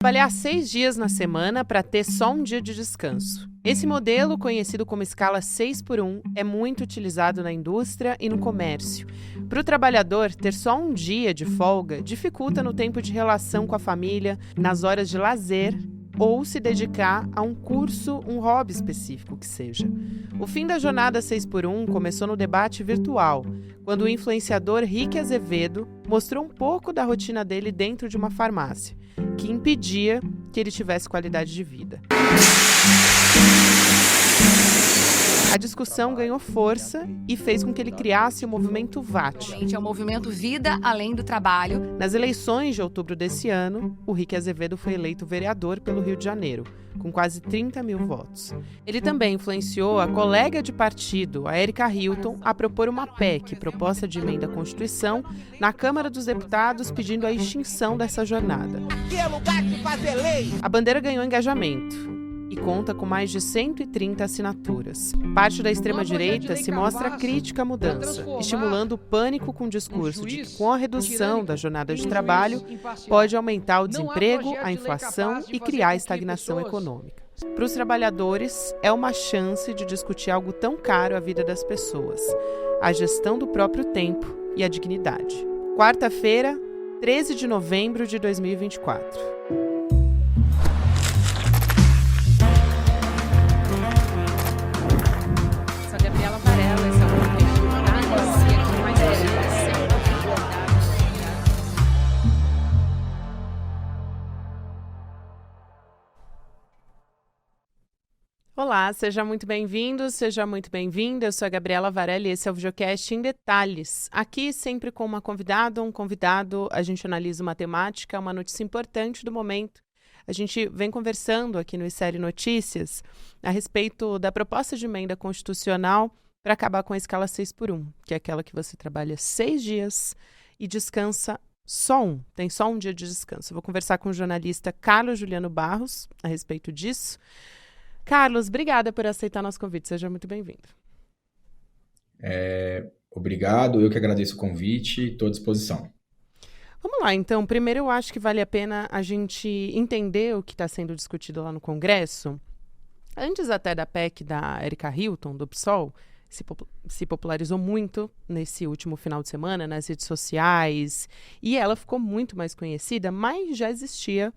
Trabalhar 6 dias na semana para ter só um dia de descanso. Esse modelo, conhecido como escala 6 por 1, é muito utilizado na indústria e no comércio. Para o trabalhador, ter só um dia de folga dificulta no tempo de relação com a família, nas horas de lazer ou se dedicar a um curso, um hobby específico que seja. O fim da jornada 6 por 1 começou no debate virtual, quando o influenciador Rick Azevedo mostrou um pouco da rotina dele dentro de uma farmácia, que impedia que ele tivesse qualidade de vida. A discussão ganhou força e fez com que ele criasse o movimento VAT. É o movimento Vida Além do Trabalho. Nas eleições de outubro desse ano, o Rick Azevedo foi eleito vereador pelo Rio de Janeiro, com quase 30 mil votos. Ele também influenciou a colega de partido, a Erika Hilton, a propor uma PEC, proposta de emenda à Constituição, na Câmara dos Deputados, pedindo a extinção dessa jornada. Aqui é lugar de fazer lei. A bandeira ganhou engajamento e conta com mais de 130 assinaturas. Parte da extrema-direita se mostra crítica à mudança, estimulando o pânico com o discurso de que, com a redução da jornada de trabalho, pode aumentar o desemprego, a inflação e criar estagnação econômica. Para os trabalhadores, é uma chance de discutir algo tão caro à vida das pessoas: a gestão do próprio tempo e a dignidade. Quarta-feira, 13 de novembro de 2024. Olá, seja muito bem-vindo, seja muito bem-vinda. Eu sou a Gabriela Varelli e esse é o Videocast em Detalhes. Aqui, sempre com uma convidada ou um convidado, a gente analisa uma temática, uma notícia importante do momento. A gente vem conversando aqui no ICL Notícias a respeito da proposta de emenda constitucional para acabar com a escala 6 por 1, que é aquela que você trabalha 6 dias e descansa só um, tem só um dia de descanso. Eu vou conversar com o jornalista Carlos Juliano Barros a respeito disso. Carlos, obrigada por aceitar nosso convite. Seja muito bem-vindo. Obrigado, eu que agradeço o convite, estou à disposição. Vamos lá, então. Primeiro, eu acho que vale a pena a gente entender o que está sendo discutido lá no Congresso. Antes até da PEC da Erika Hilton, do PSOL, se popularizou muito nesse último final de semana nas redes sociais e ela ficou muito mais conhecida, mas já existia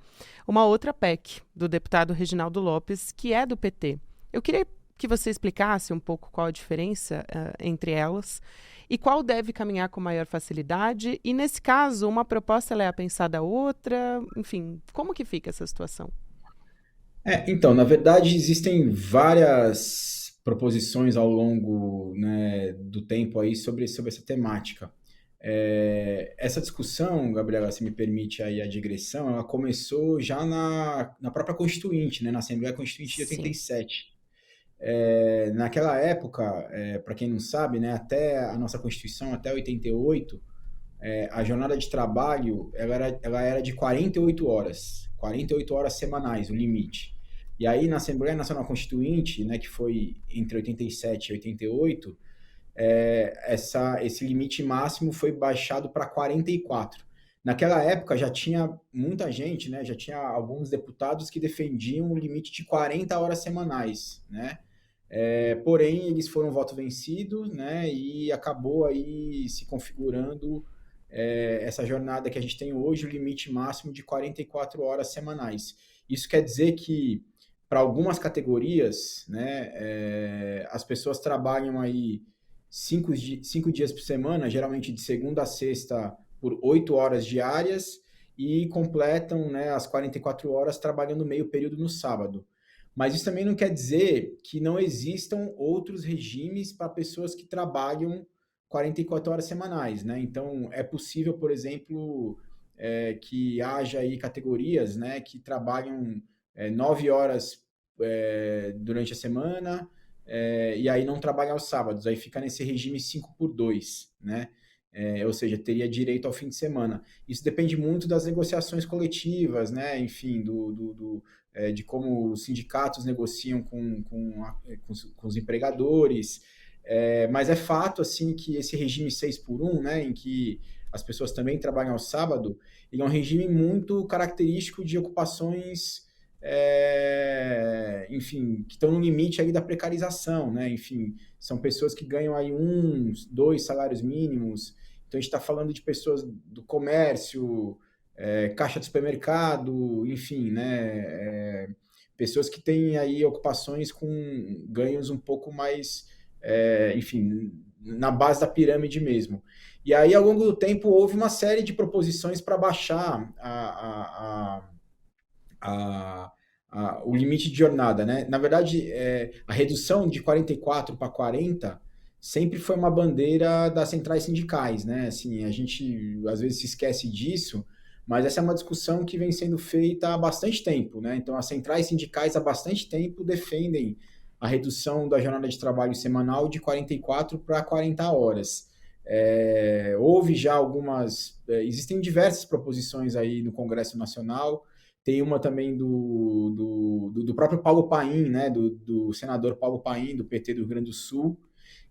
uma outra PEC do deputado Reginaldo Lopes, que é do PT. Eu queria que você explicasse um pouco qual a diferença entre elas e qual deve caminhar com maior facilidade e, nesse caso, uma proposta ela é a pensar da outra, enfim, como que fica essa situação? Então, na verdade, existem várias proposições ao longo, né, do tempo aí sobre essa temática. Essa discussão, Gabriela, se me permite aí a digressão, ela começou já na própria Constituinte, né, na Assembleia Constituinte de 87. Naquela época, para quem não sabe, né, até a nossa Constituição, até 88, a jornada de trabalho ela era de 48 horas semanais, o limite. E aí, na Assembleia Nacional Constituinte, né, que foi entre 87 e 88, esse limite máximo foi baixado para 44. Naquela época, já tinha muita gente, né, já tinha alguns deputados que defendiam o limite de 40 horas semanais, né? Porém, eles foram voto vencido, né, e acabou aí se configurando essa jornada que a gente tem hoje, o limite máximo de 44 horas semanais. Isso quer dizer que, para algumas categorias, né, as pessoas trabalham aí 5 dias por semana, geralmente de segunda a sexta, por 8 horas diárias, e completam, né, as 44 horas trabalhando meio período no sábado. Mas isso também não quer dizer que não existam outros regimes para pessoas que trabalham 44 horas semanais, né? Então, é possível, por exemplo, que haja aí categorias, né, que trabalham 9 horas durante a semana, e aí não trabalham aos sábados, aí fica nesse regime 5x2, né? Ou seja, teria direito ao fim de semana. Isso depende muito das negociações coletivas, né? Enfim, de como os sindicatos negociam com os empregadores, mas é fato assim, que esse regime 6x1, né, em que as pessoas também trabalham ao sábado, ele é um regime muito característico de ocupações, enfim, que estão no limite aí da precarização, né? Enfim, são pessoas que ganham aí 2 salários mínimos. Então, a gente está falando de pessoas do comércio, caixa de supermercado, enfim, né? Pessoas que têm aí ocupações com ganhos um pouco mais, enfim, na base da pirâmide mesmo. E aí, ao longo do tempo, houve uma série de proposições para baixar o limite de jornada, né? Na verdade, a redução de 44 para 40 sempre foi uma bandeira das centrais sindicais, né? Assim, a gente às vezes se esquece disso, mas essa é uma discussão que vem sendo feita há bastante tempo, né? Então, as centrais sindicais há bastante tempo defendem a redução da jornada de trabalho semanal de 44 para 40 horas. Houve já existem diversas proposições aí no Congresso Nacional. Tem uma também do próprio Paulo Paim, né? Do senador Paulo Paim, do PT do Rio Grande do Sul.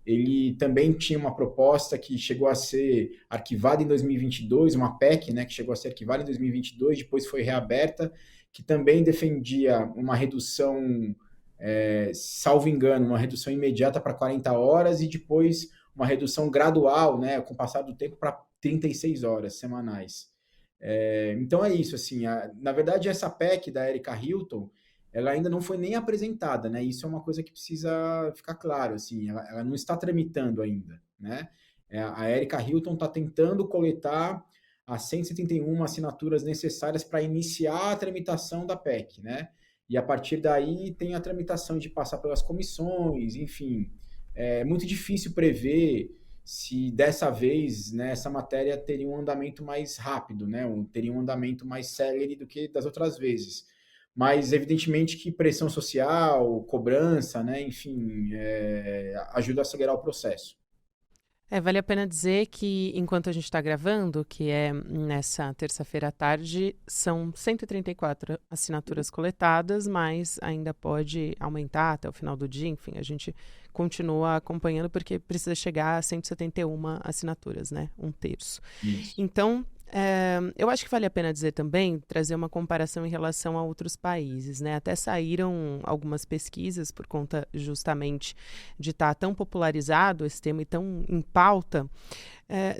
Ele também tinha uma proposta que chegou a ser arquivada em 2022, uma PEC, né, que chegou a ser arquivada em 2022, depois foi reaberta, que também defendia uma redução, salvo engano, uma redução imediata para 40 horas e depois uma redução gradual, né, com o passar do tempo, para 36 horas semanais. Então é isso, assim, na verdade essa PEC da Erika Hilton, ela ainda não foi nem apresentada, né? Isso é uma coisa que precisa ficar claro, assim, ela não está tramitando ainda, né? A Erika Hilton está tentando coletar as 171 assinaturas necessárias para iniciar a tramitação da PEC, né? E a partir daí tem a tramitação de passar pelas comissões, enfim. É muito difícil prever se dessa vez, né, essa matéria teria um andamento mais rápido, né? Teria um andamento mais célere do que das outras vezes. Mas, evidentemente, que pressão social, cobrança, né, enfim, ajuda a acelerar o processo. Vale a pena dizer que, enquanto a gente está gravando, que é nessa terça-feira à tarde, são 134 assinaturas coletadas, mas ainda pode aumentar até o final do dia. Enfim, a gente continua acompanhando porque precisa chegar a 171 assinaturas, né? 1/3. Isso. Então, eu acho que vale a pena dizer também, trazer uma comparação em relação a outros países, né? Até saíram algumas pesquisas por conta justamente de estar tão popularizado esse tema e tão em pauta.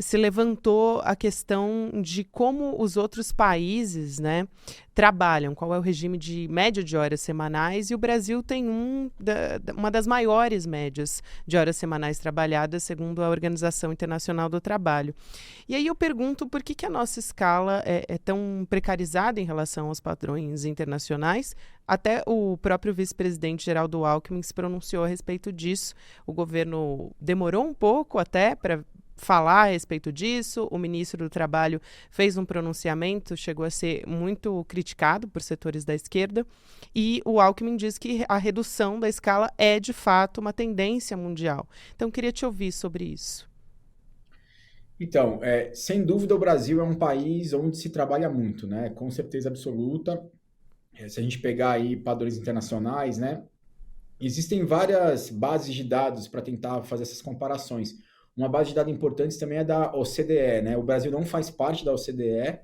Se levantou a questão de como os outros países, né, trabalham, qual é o regime de média de horas semanais, e o Brasil tem uma das maiores médias de horas semanais trabalhadas, segundo a Organização Internacional do Trabalho. E aí eu pergunto por que a nossa escala é tão precarizada em relação aos padrões internacionais. Até o próprio vice-presidente Geraldo Alckmin se pronunciou a respeito disso. O governo demorou um pouco até para falar a respeito disso. O ministro do Trabalho fez um pronunciamento, chegou a ser muito criticado por setores da esquerda, e o Alckmin diz que a redução da escala é, de fato, uma tendência mundial. Então, queria te ouvir sobre isso. Então, sem dúvida, o Brasil é um país onde se trabalha muito, né? Com certeza absoluta. Se a gente pegar aí padrões internacionais, né? Existem várias bases de dados para tentar fazer essas comparações. Uma base de dados importante também é da OCDE, né? O Brasil não faz parte da OCDE,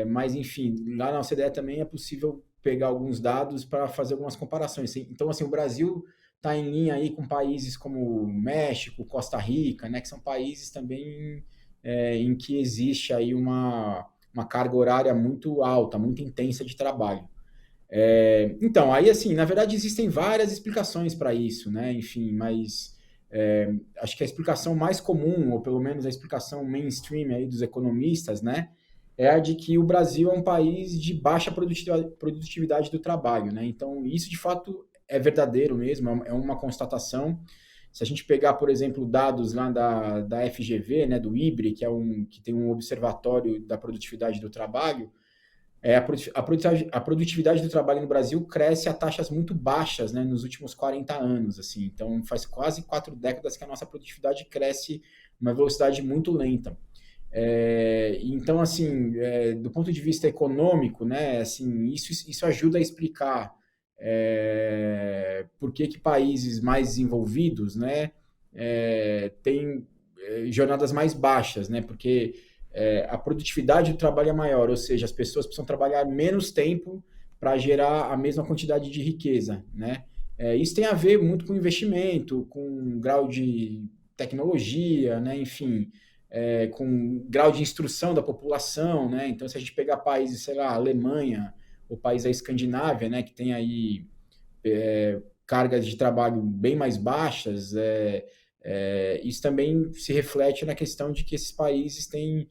mas, enfim, lá na OCDE também é possível pegar alguns dados para fazer algumas comparações. Então, assim, o Brasil está em linha aí com países como México, Costa Rica, né? Que são países também em que existe aí uma carga horária muito alta, muito intensa de trabalho. Então, aí, assim, na verdade, existem várias explicações para isso, né? Enfim, mas... acho que a explicação mais comum, ou pelo menos a explicação mainstream aí dos economistas, né, é a de que o Brasil é um país de baixa produtividade do trabalho, né? Então, isso de fato é verdadeiro mesmo, é uma constatação. Se a gente pegar, por exemplo, dados lá da FGV, né, do IBRE, que tem um observatório da produtividade do trabalho, a produtividade do trabalho no Brasil cresce a taxas muito baixas, né, nos últimos 40 anos. Assim. Então, faz quase 4 décadas que a nossa produtividade cresce uma velocidade muito lenta. Então, assim, do ponto de vista econômico, né, assim, isso ajuda a explicar por que países mais desenvolvidos, né, têm jornadas mais baixas, né? Porque a produtividade do trabalho é maior, ou seja, as pessoas precisam trabalhar menos tempo para gerar a mesma quantidade de riqueza, né? Isso tem a ver muito com investimento, com grau de tecnologia, né? Enfim, com grau de instrução da população, né? Então, se a gente pegar países, sei lá, Alemanha, ou país da Escandinávia, né? Que tem aí cargas de trabalho bem mais baixas, isso também se reflete na questão de que esses países têm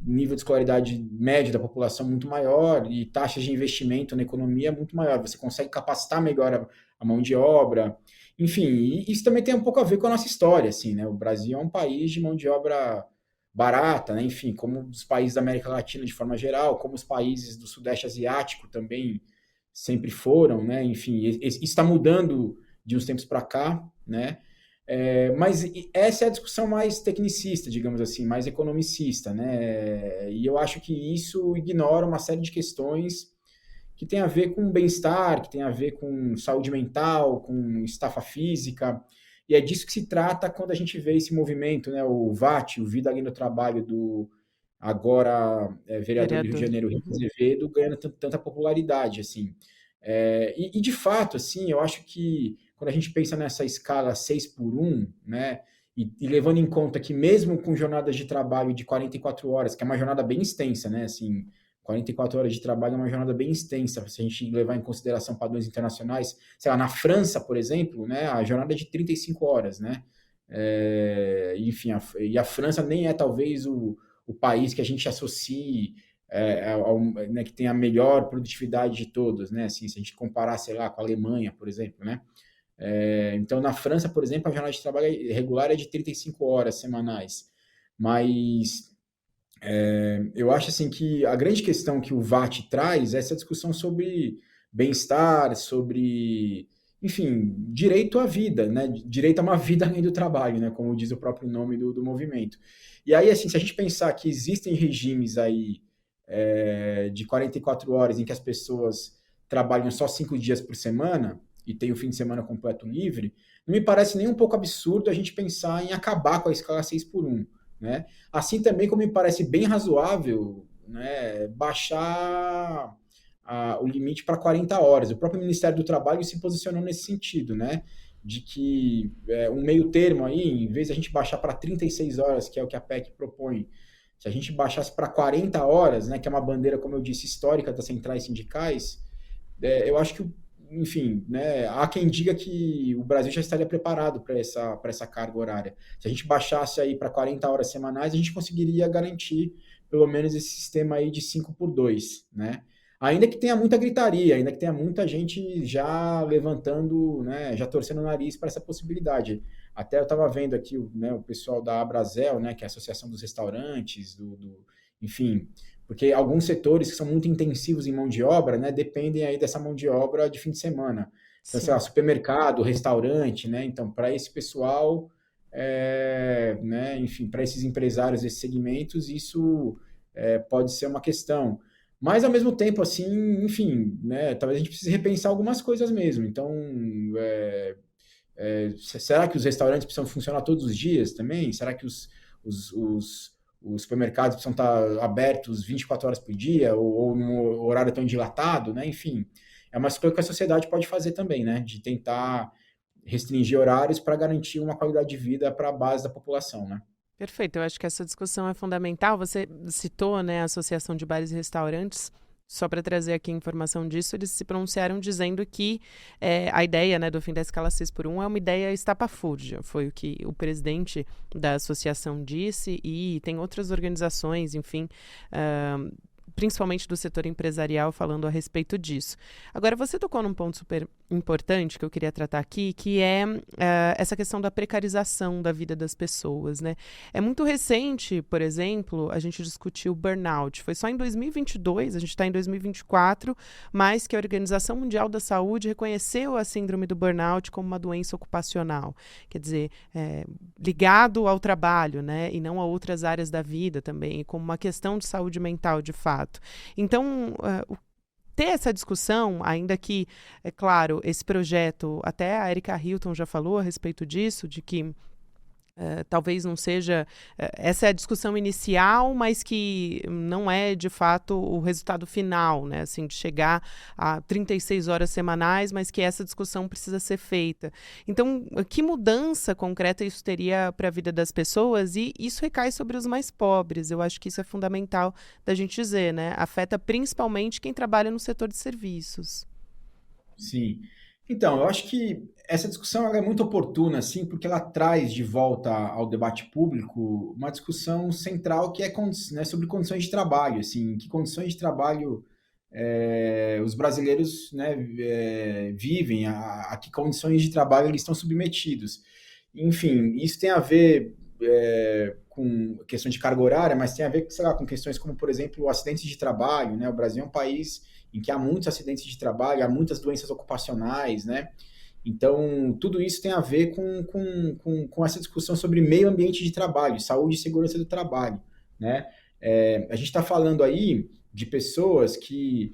nível de escolaridade médio da população muito maior e taxas de investimento na economia muito maior. Você consegue capacitar melhor a mão de obra. Enfim, e isso também tem um pouco a ver com a nossa história, assim, né? O Brasil é um país de mão de obra barata, né? Enfim, como os países da América Latina de forma geral, como os países do Sudeste Asiático também sempre foram, né? Enfim, isso está mudando de uns tempos para cá, né? Mas essa é a discussão mais tecnicista, digamos assim, mais economicista, né? E eu acho que isso ignora uma série de questões que tem a ver com bem-estar, que tem a ver com saúde mental, com estafa física, e é disso que se trata quando a gente vê esse movimento, né? O VAT, o Vida Além do Trabalho, do agora vereador do Rio de Janeiro, Rita Azevedo, ganhando tanta popularidade, assim. E de fato, assim, eu acho que quando a gente pensa nessa escala 6x1, né, e levando em conta que mesmo com jornadas de trabalho de 44 horas, que é uma jornada bem extensa, né, assim, 44 horas de trabalho é uma jornada bem extensa, se a gente levar em consideração padrões internacionais, sei lá, na França, por exemplo, né, a jornada é de 35 horas, né, enfim, e a França nem é talvez o país que a gente associe né, que tem a melhor produtividade de todos, né? Assim, se a gente comparar, sei lá, com a Alemanha, por exemplo, né? Então, na França, por exemplo, a jornada de trabalho regular é de 35 horas semanais. Mas eu acho assim que a grande questão que o VAT traz é essa discussão sobre bem-estar, sobre, enfim, direito à vida, né? Direito a uma vida além do trabalho, né? Como diz o próprio nome do movimento. E aí, assim, se a gente pensar que existem regimes aí de 44 horas em que as pessoas trabalham só 5 dias por semana e tem o fim de semana completo livre, não me parece nem um pouco absurdo a gente pensar em acabar com a escala 6x1, né? Assim também como me parece bem razoável, né, baixar o limite para 40 horas. O próprio Ministério do Trabalho se posicionou nesse sentido, né? De que um meio termo aí, em vez de a gente baixar para 36 horas, que é o que a PEC propõe, se a gente baixasse para 40 horas, né, que é uma bandeira, como eu disse, histórica das centrais sindicais, eu acho que, enfim, né, há quem diga que o Brasil já estaria preparado para essa carga horária. Se a gente baixasse aí para 40 horas semanais, a gente conseguiria garantir pelo menos esse sistema aí de 5x2, né? Ainda que tenha muita gritaria, ainda que tenha muita gente já levantando, né, já torcendo o nariz para essa possibilidade. Até eu estava vendo aqui o pessoal da Abrazel, né, que é a Associação dos Restaurantes, enfim, porque alguns setores que são muito intensivos em mão de obra, né, dependem aí dessa mão de obra de fim de semana. Então, sei lá, supermercado, restaurante, né, então para esse pessoal, né, enfim, para esses empresários desses segmentos, isso pode ser uma questão. Mas, ao mesmo tempo, assim, enfim, né, talvez a gente precise repensar algumas coisas mesmo. Então, será que os restaurantes precisam funcionar todos os dias também? Será que os supermercados precisam estar abertos 24 horas por dia ou num horário tão dilatado, né? Enfim, é uma escolha que a sociedade pode fazer também, né? De tentar restringir horários para garantir uma qualidade de vida para a base da população, né? Perfeito, eu acho que essa discussão é fundamental. Você citou, né, a Associação de Bares e Restaurantes. Só para trazer aqui a informação disso, eles se pronunciaram dizendo que a ideia, né, do fim da escala 6x1 é uma ideia estapafúrdia. Foi o que o presidente da associação disse, e tem outras organizações, enfim, principalmente do setor empresarial, falando a respeito disso. Agora, você tocou num ponto super importante que eu queria tratar aqui, que é essa questão da precarização da vida das pessoas, né? É muito recente, por exemplo, a gente discutiu burnout. Foi só em 2022, a gente está em 2024, mas que a Organização Mundial da Saúde reconheceu a síndrome do burnout como uma doença ocupacional. Quer dizer, ligado ao trabalho, né? E não a outras áreas da vida também, como uma questão de saúde mental, de fato. Então, ter essa discussão, ainda que, é claro, esse projeto, até a Erika Hilton já falou a respeito disso, de que Talvez não seja... essa é a discussão inicial, mas que não é, de fato, o resultado final, né? Assim, de chegar a 36 horas semanais, mas que essa discussão precisa ser feita. Então, que mudança concreta isso teria para a vida das pessoas? E isso recai sobre os mais pobres. Eu acho que isso é fundamental da gente dizer, né? Afeta principalmente quem trabalha no setor de serviços. Sim. Então, eu acho que essa discussão ela é muito oportuna, assim, porque ela traz de volta ao debate público uma discussão central que é né, sobre condições de trabalho, assim, que condições de trabalho os brasileiros, né, vivem, a que condições de trabalho eles estão submetidos. Enfim, isso tem a ver com questão de carga horária, mas tem a ver, sei lá, com questões como, por exemplo, acidentes de trabalho, né? O Brasil é um país em que há muitos acidentes de trabalho, há muitas doenças ocupacionais, né? Então, tudo isso tem a ver com essa discussão sobre meio ambiente de trabalho, saúde e segurança do trabalho, né? A gente está falando aí de pessoas que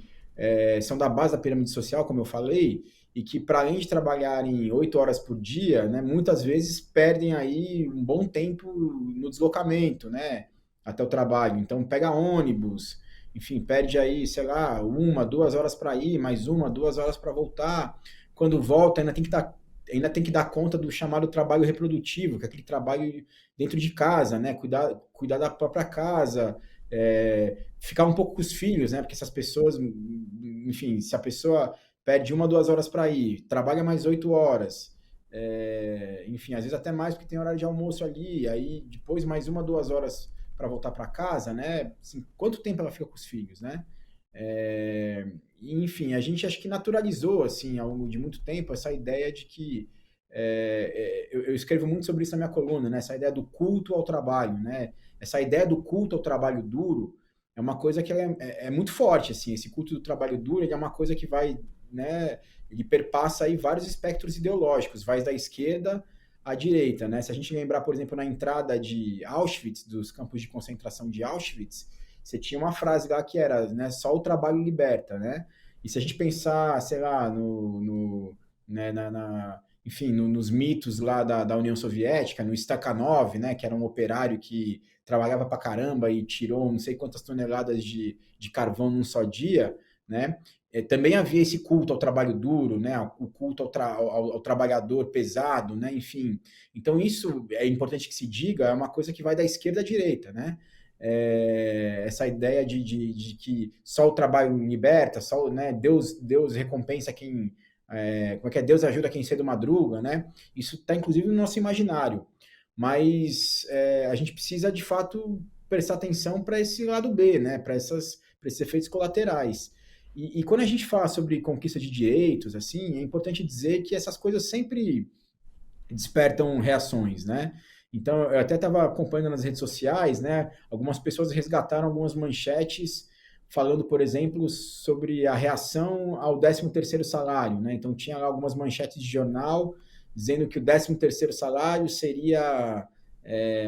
são da base da pirâmide social, como eu falei, e que, para além de trabalharem 8 horas por dia, né, muitas vezes perdem aí um bom tempo no deslocamento, né, até o trabalho. Então, pega ônibus, enfim, perde aí, sei lá, 1, 2 horas para ir, mais 1, 2 horas para voltar. Quando volta, ainda tem que dar conta do chamado trabalho reprodutivo, que é aquele trabalho dentro de casa, né, cuidar da própria casa, ficar um pouco com os filhos, né, porque essas pessoas, enfim, se a pessoa perde 1, 2 horas para ir, trabalha mais 8 horas, enfim, às vezes até mais porque tem horário de almoço ali, aí depois mais 1, 2 horas para voltar para casa, né? Assim, quanto tempo ela fica com os filhos, né? Enfim, a gente acho que naturalizou, assim, ao longo de muito tempo, essa ideia de que eu escrevo muito sobre isso na minha coluna, né? Essa ideia do culto ao trabalho, né? Essa ideia do culto ao trabalho duro é uma coisa que ela é muito forte, assim. Esse culto do trabalho duro, ele é uma coisa que vai, né? Ele perpassa aí vários espectros ideológicos, vai da esquerda à direita, né? Se a gente lembrar, por exemplo, na entrada de Auschwitz, dos campos de concentração de Auschwitz, você tinha uma frase lá que era, né, só o trabalho liberta, né? E se a gente pensar, sei lá, né, enfim, nos mitos lá da União Soviética, no Stakhanov, né, que era um operário que trabalhava pra caramba e tirou não sei quantas toneladas de carvão num só dia, né? Também havia esse culto ao trabalho duro, né? O culto ao trabalhador pesado, né? Enfim, então isso é importante que se diga, é uma coisa que vai da esquerda à direita, né? Essa ideia de que só o trabalho liberta, só, né? Deus recompensa quem... como é que é? Deus ajuda quem cedo madruga, né? Isso está inclusive no nosso imaginário, mas a gente precisa de fato prestar atenção para esse lado B, né? Para esses efeitos colaterais. E quando a gente fala sobre conquista de direitos, assim, é importante dizer que essas coisas sempre despertam reações, né? Então, eu até estava acompanhando nas redes sociais, né? Algumas pessoas resgataram algumas manchetes falando, por exemplo, sobre a reação ao 13º salário, né? Então, tinha lá algumas manchetes de jornal dizendo que o 13º salário seria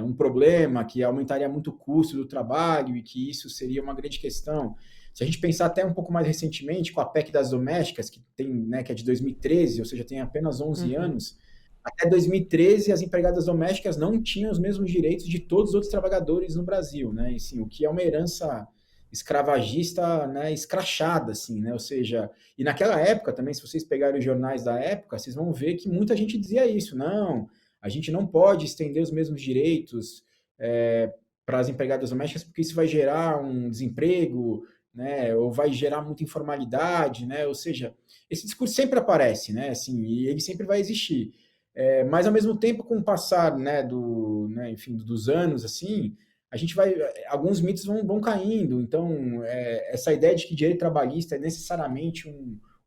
um problema, que aumentaria muito o custo do trabalho e que isso seria uma grande questão. Se a gente pensar até um pouco mais recentemente com a PEC das domésticas, que tem, né, que é de 2013, ou seja, tem apenas 11 anos, até 2013 as empregadas domésticas não tinham os mesmos direitos de todos os outros trabalhadores no Brasil, né? E, assim, o que é uma herança escravagista, né, escrachada, assim, né? Ou seja, e naquela época também, se vocês pegarem os jornais da época, vocês vão ver que muita gente dizia isso, não, a gente não pode estender os mesmos direitos para as empregadas domésticas porque isso vai gerar um desemprego, né, ou vai gerar muita informalidade, né? Ou seja, esse discurso sempre aparece, né? Assim, e ele sempre vai existir. Mas ao mesmo tempo, com o passar, né, enfim, dos anos, assim, a gente vai, alguns mitos vão caindo. Então, essa ideia de que direito trabalhista é necessariamente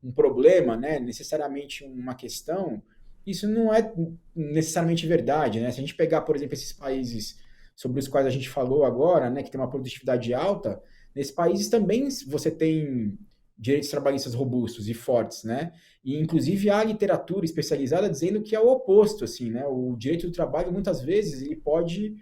um problema, né? Necessariamente uma questão, isso não é necessariamente verdade, né? Se a gente pegar, por exemplo, esses países sobre os quais a gente falou agora, né, que tem uma produtividade alta, nesses países também você tem direitos trabalhistas robustos e fortes, né? E, inclusive, há literatura especializada dizendo que é o oposto, assim, né? O direito do trabalho, muitas vezes, ele pode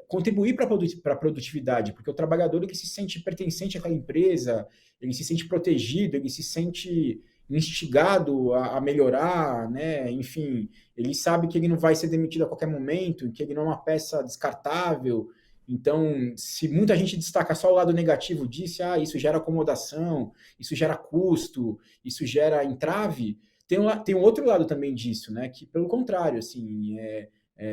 contribuir para a produtividade, porque o trabalhador ele se sente pertencente àquela empresa, ele se sente protegido, ele se sente instigado a melhorar, né? Enfim, ele sabe que ele não vai ser demitido a qualquer momento, que ele não é uma peça descartável. Então, se muita gente destaca só o lado negativo disso, isso gera acomodação, isso gera custo, isso gera entrave, tem um outro lado também disso, né? Que, pelo contrário, assim,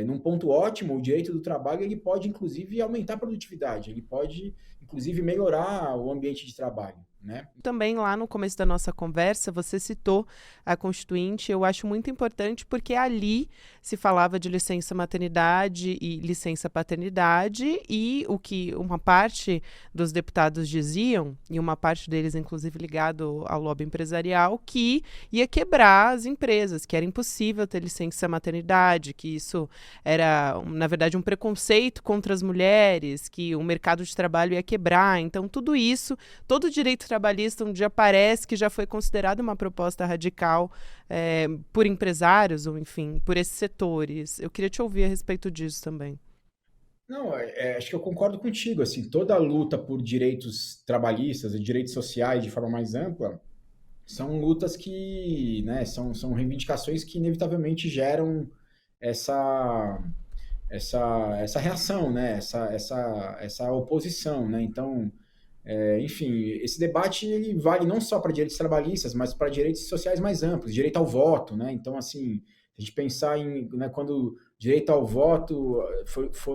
num ponto ótimo, o direito do trabalho ele pode, inclusive, aumentar a produtividade, ele pode, inclusive, melhorar o ambiente de trabalho, né? Também lá no começo da nossa conversa, você citou a Constituinte, eu acho muito importante porque ali se falava de licença maternidade e licença paternidade e o que uma parte dos deputados diziam, e uma parte deles inclusive ligado ao lobby empresarial, que ia quebrar as empresas, que era impossível ter licença maternidade, que isso era, na verdade, um preconceito contra as mulheres, que o mercado de trabalho ia quebrar. Então, tudo isso, todo o direito trabalhista um dia parece que já foi considerado uma proposta radical por empresários, ou enfim, por esses setores. Eu queria te ouvir a respeito disso também. Não, acho que eu concordo contigo, assim, toda a luta por direitos trabalhistas e direitos sociais de forma mais ampla são lutas que, né, são reivindicações que inevitavelmente geram essa, essa reação, né, essa oposição, né, então, enfim, esse debate ele vale não só para direitos trabalhistas, mas para direitos sociais mais amplos, direito ao voto, né? Então, assim, a gente pensar em, né, quando o direito ao voto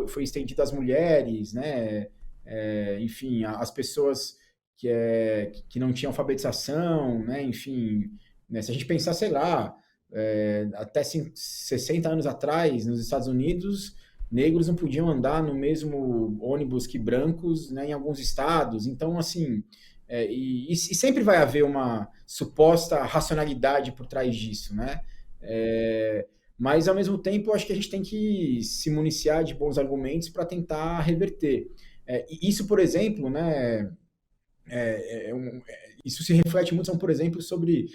foi estendido às mulheres, né? Enfim, as pessoas que não tinham alfabetização, né? Enfim, né? Se a gente pensar, sei lá, até 60 anos atrás, nos Estados Unidos, negros não podiam andar no mesmo ônibus que brancos, né, em alguns estados. Então, assim, e sempre vai haver uma suposta racionalidade por trás disso, né? Mas, ao mesmo tempo, eu acho que a gente tem que se municiar de bons argumentos para tentar reverter. E isso, por exemplo, né, isso se reflete muito, por exemplo, sobre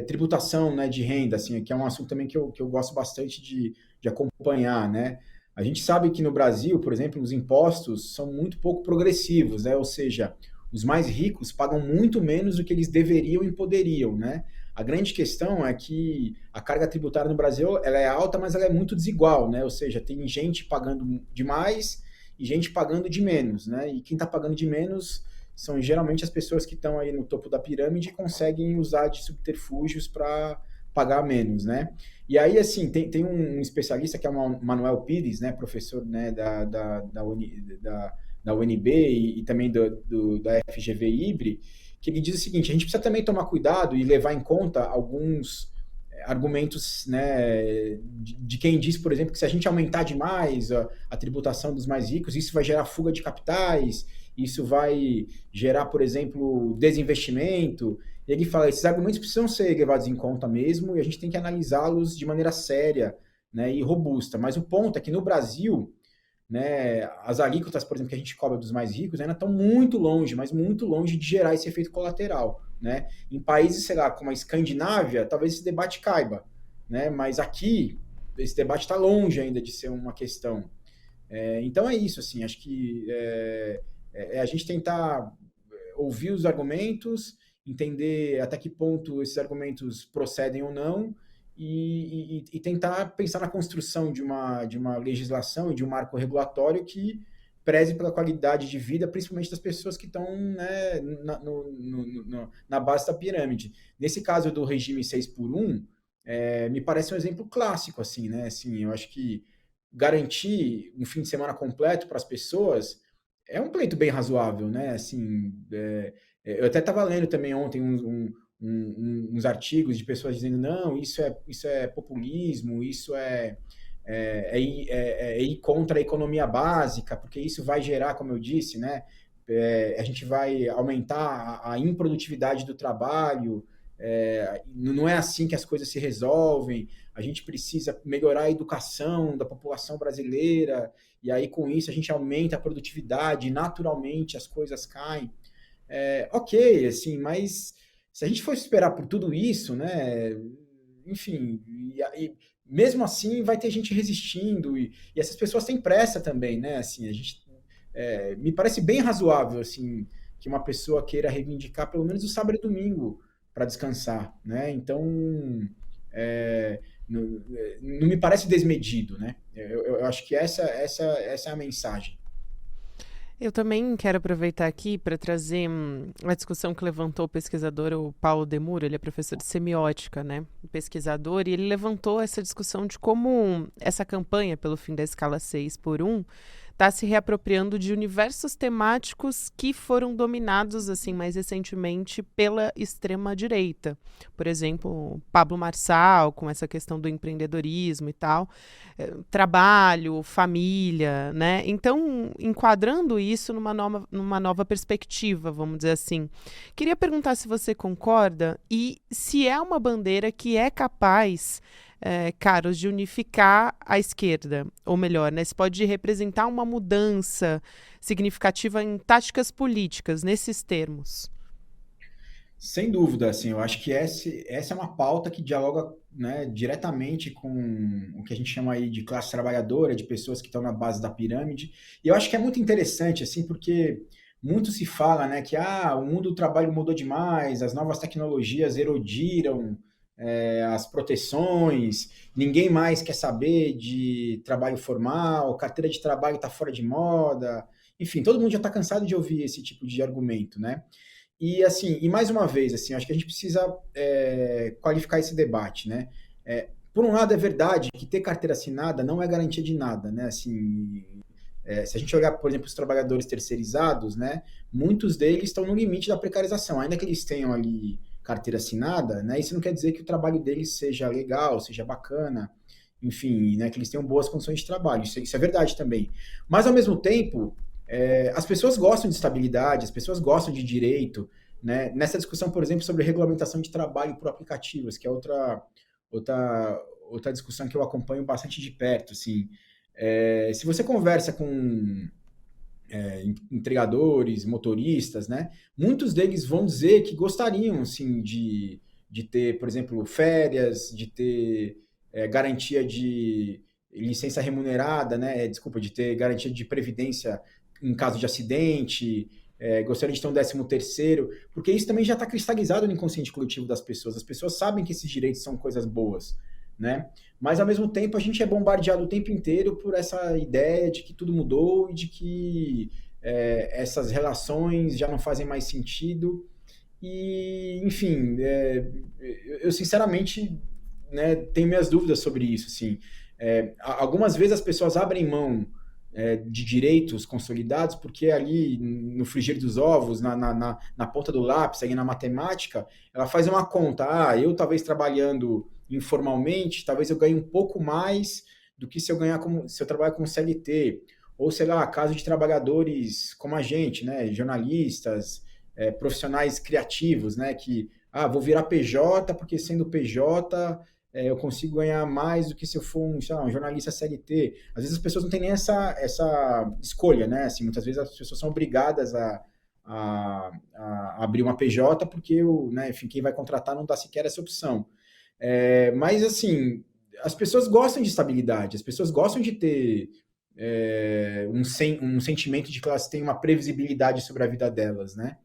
tributação, né, de renda, assim, que é um assunto também que eu gosto bastante de acompanhar, né? A gente sabe que no Brasil, por exemplo, os impostos são muito pouco progressivos, né? Ou seja, os mais ricos pagam muito menos do que eles deveriam e poderiam, né? A grande questão é que a carga tributária no Brasil ela é alta, mas ela é muito desigual, né? Ou seja, tem gente pagando demais e gente pagando de menos, né? E quem está pagando de menos são geralmente as pessoas que estão aí no topo da pirâmide e conseguem usar de subterfúgios para pagar menos, né? E aí, assim, tem um especialista que é o Manuel Pires, né, professor, né, da UNB e também da FGV Ibre, que ele diz o seguinte: a gente precisa também tomar cuidado e levar em conta alguns argumentos, né, de quem diz, por exemplo, que se a gente aumentar demais a tributação dos mais ricos, isso vai gerar fuga de capitais, isso vai gerar, por exemplo, desinvestimento. E ele fala, esses argumentos precisam ser levados em conta mesmo e a gente tem que analisá-los de maneira séria, né, e robusta. Mas o ponto é que no Brasil, né, as alíquotas, por exemplo, que a gente cobra dos mais ricos ainda estão muito longe, mas muito longe de gerar esse efeito colateral, né? Em países, sei lá, como a Escandinávia, talvez esse debate caiba, né? Mas aqui, esse debate está longe ainda de ser uma questão. Então é isso, assim, acho que a gente tentar ouvir os argumentos, entender até que ponto esses argumentos procedem ou não, e tentar pensar na construção de uma legislação e de um marco regulatório que preze pela qualidade de vida, principalmente das pessoas que estão, né, na base da pirâmide. Nesse caso do regime 6x1, me parece um exemplo clássico, assim, né? Assim, eu acho que garantir um fim de semana completo para as pessoas é um pleito bem razoável, né? Assim, eu até estava lendo também ontem uns artigos de pessoas dizendo não, isso é populismo, isso é ir contra a economia básica, porque isso vai gerar, como eu disse, né, a gente vai aumentar a improdutividade do trabalho, não é assim que as coisas se resolvem, a gente precisa melhorar a educação da população brasileira, e aí com isso a gente aumenta a produtividade, e naturalmente as coisas caem. Ok, assim, mas se a gente for esperar por tudo isso, né, enfim, e mesmo assim vai ter gente resistindo, e essas pessoas têm pressa também, né, assim, a gente, me parece bem razoável, assim, que uma pessoa queira reivindicar pelo menos o sábado e domingo para descansar, né? Então, não, não me parece desmedido, né? Eu acho que essa é a mensagem. Eu também quero aproveitar aqui para trazer a discussão que levantou o pesquisador o Paulo Demuro, ele é professor de semiótica, né? Pesquisador, e ele levantou essa discussão de como essa campanha pelo fim da escala 6x1 está se reapropriando de universos temáticos que foram dominados, assim, mais recentemente pela extrema-direita. Por exemplo, Pablo Marçal, com essa questão do empreendedorismo e tal, trabalho, família, né? Então, enquadrando isso numa nova perspectiva, vamos dizer assim. Queria perguntar se você concorda e se é uma bandeira que é capaz, Carlos, de unificar a esquerda, ou melhor, né, se pode representar uma mudança significativa em táticas políticas, nesses termos. Sem dúvida, assim, eu acho que essa é uma pauta que dialoga, né, diretamente com o que a gente chama aí de classe trabalhadora, de pessoas que estão na base da pirâmide. E eu acho que é muito interessante, assim, porque muito se fala, né, que o mundo do trabalho mudou demais, as novas tecnologias erodiram as proteções, ninguém mais quer saber de trabalho formal, carteira de trabalho está fora de moda, enfim, todo mundo já está cansado de ouvir esse tipo de argumento, né? E assim, e mais uma vez, assim, acho que a gente precisa qualificar esse debate, né? Por um lado, é verdade que ter carteira assinada não é garantia de nada, né? Assim, se a gente olhar, por exemplo, os trabalhadores terceirizados, né? Muitos deles estão no limite da precarização, ainda que eles tenham ali carteira assinada, né? Isso não quer dizer que o trabalho deles seja legal, seja bacana, enfim, né? Que eles tenham boas condições de trabalho. Isso é verdade também. Mas ao mesmo tempo as pessoas gostam de estabilidade, as pessoas gostam de direito, né? Nessa discussão, por exemplo, sobre regulamentação de trabalho por aplicativos, que é outra discussão que eu acompanho bastante de perto, assim. Se você conversa com entregadores, motoristas, né? Muitos deles vão dizer que gostariam, assim, de ter, por exemplo, férias, de ter garantia de licença remunerada, né? Desculpa, de ter garantia de previdência em caso de acidente, gostaria de ter um 13º, porque isso também já está cristalizado no inconsciente coletivo das pessoas. As pessoas sabem que esses direitos são coisas boas, né? Mas, ao mesmo tempo, a gente é bombardeado o tempo inteiro por essa ideia de que tudo mudou e de que essas relações já não fazem mais sentido. E, enfim, eu sinceramente, né, tenho minhas dúvidas sobre isso. Assim. Algumas vezes as pessoas abrem mão de direitos consolidados, porque ali no frigir dos ovos, na ponta do lápis, aí na matemática, ela faz uma conta. Eu talvez trabalhando informalmente, talvez eu ganhe um pouco mais do que se eu trabalhar como CLT. Ou, sei lá, caso de trabalhadores como a gente, né, jornalistas, profissionais criativos, né, que vou virar PJ, porque sendo PJ eu consigo ganhar mais do que se eu for um jornalista CLT. Às vezes as pessoas não têm nem essa escolha, né? Assim, muitas vezes as pessoas são obrigadas a abrir uma PJ porque enfim, quem vai contratar não dá sequer essa opção. Mas, assim, as pessoas gostam de estabilidade, as pessoas gostam de ter um sentimento de que elas têm uma previsibilidade sobre a vida delas, né?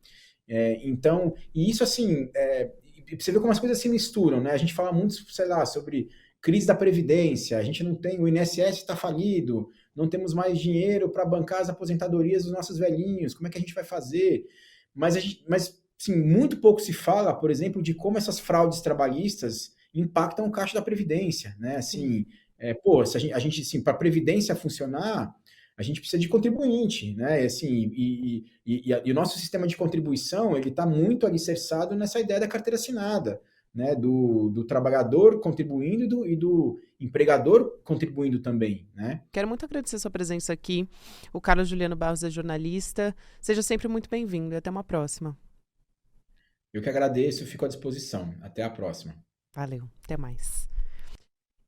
Então, e isso, assim, você vê como as coisas se misturam, né? A gente fala muito, sei lá, sobre crise da Previdência, a gente não tem, o INSS está falido, não temos mais dinheiro para bancar as aposentadorias dos nossos velhinhos, como é que a gente vai fazer? Mas sim, muito pouco se fala, por exemplo, de como essas fraudes trabalhistas impactam o caixa da Previdência, né? Assim, se a gente assim, para a Previdência funcionar, a gente precisa de contribuinte, né? Assim, e o nosso sistema de contribuição ele está muito alicerçado nessa ideia da carteira assinada, né? Do trabalhador contribuindo e do empregador contribuindo também, né? Quero muito agradecer a sua presença aqui. O Carlos Juliano Barros é jornalista. Seja sempre muito bem-vindo e até uma próxima. Eu que agradeço, fico à disposição. Até a próxima. Valeu, até mais.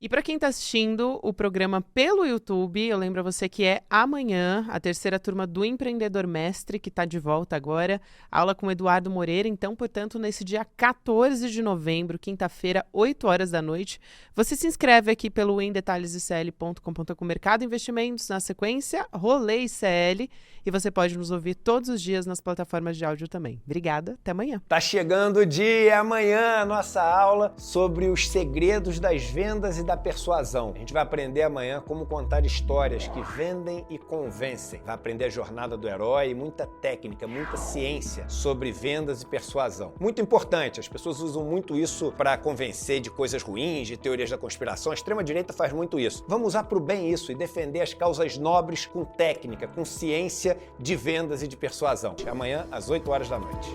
E para quem está assistindo o programa pelo YouTube, eu lembro a você que é amanhã a terceira turma do Empreendedor Mestre, que está de volta agora. Aula com o Eduardo Moreira. Então, portanto, nesse dia 14 de novembro, quinta-feira, 8 horas da noite, você se inscreve aqui pelo emdetalhesicl.com.br Mercado Investimentos, na sequência, Rolê ICL, e você pode nos ouvir todos os dias nas plataformas de áudio também. Obrigada, até amanhã. Tá chegando o dia, amanhã a nossa aula sobre os segredos das vendas e da persuasão. A gente vai aprender amanhã como contar histórias que vendem e convencem. Vai aprender a jornada do herói e muita técnica, muita ciência sobre vendas e persuasão. Muito importante, as pessoas usam muito isso para convencer de coisas ruins, de teorias da conspiração. A extrema-direita faz muito isso. Vamos usar para o bem isso e defender as causas nobres com técnica, com ciência de vendas e de persuasão. Amanhã, às 8 horas da noite.